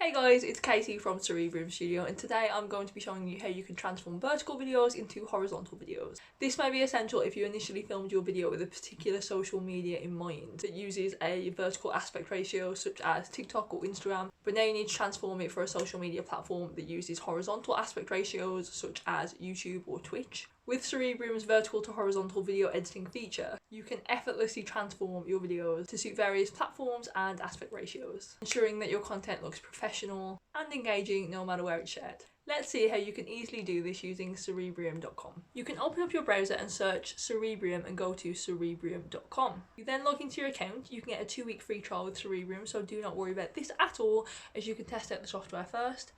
Hey guys, it's Katie from Cerebrium Studio, and today I'm going to be showing you how you can transform vertical videos into horizontal videos. This may be essential if you initially filmed your video with a particular social media in mind that uses a vertical aspect ratio such as TikTok or Instagram, but now you need to transform it for a social media platform that uses horizontal aspect ratios such as YouTube or Twitch. With Cerebrium's vertical to horizontal video editing feature, you can effortlessly transform your videos to suit various platforms and aspect ratios, ensuring that your content looks professional and engaging no matter where it's shared. Let's see how you can easily do this using Cerebrium.com. You can open up your browser and search Cerebrium and go to Cerebrium.com. You then log into your account. You can get a 2-week free trial with Cerebrium, so do not worry about this at all, as you can test out the software first.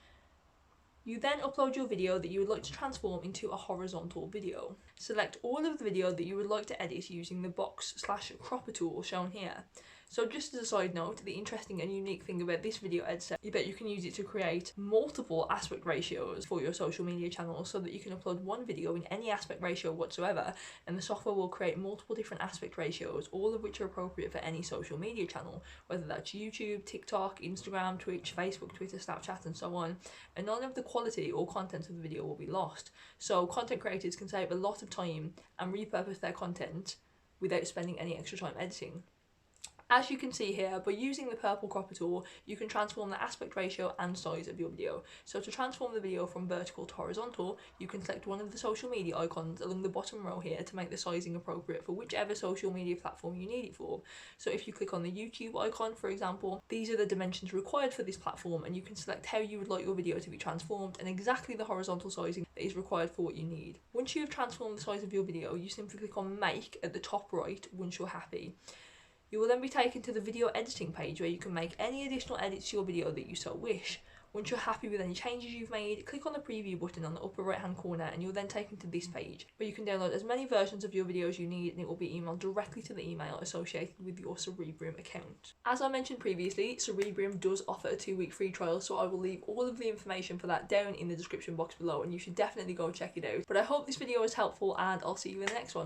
You then upload your video that you would like to transform into a horizontal video. Select all of the video that you would like to edit using the box/cropper tool shown here. So just as a side note, the interesting and unique thing about this video editor is that you can use it to create multiple aspect ratios for your social media channels, so that you can upload one video in any aspect ratio whatsoever, and the software will create multiple different aspect ratios, all of which are appropriate for any social media channel, whether that's YouTube, TikTok, Instagram, Twitch, Facebook, Twitter, Snapchat, and so on, and none of the quality or content of the video will be lost. So content creators can save a lot of time and repurpose their content without spending any extra time editing. As you can see here, by using the purple cropper tool, you can transform the aspect ratio and size of your video. So to transform the video from vertical to horizontal, you can select one of the social media icons along the bottom row here to make the sizing appropriate for whichever social media platform you need it for. So if you click on the YouTube icon, for example, these are the dimensions required for this platform, and you can select how you would like your video to be transformed and exactly the horizontal sizing that is required for what you need. Once you have transformed the size of your video, you simply click on Make at the top right once you're happy. You will then be taken to the video editing page where you can make any additional edits to your video that you so wish. Once you're happy with any changes you've made, click on the preview button on the upper right hand corner and you're then taken to this page where you can download as many versions of your videos you need, and it will be emailed directly to the email associated with your Cerebrium account. As I mentioned previously, Cerebrium does offer a 2-week free trial, so I will leave all of the information for that down in the description box below, and you should definitely go check it out. But I hope this video was helpful, and I'll see you in the next one.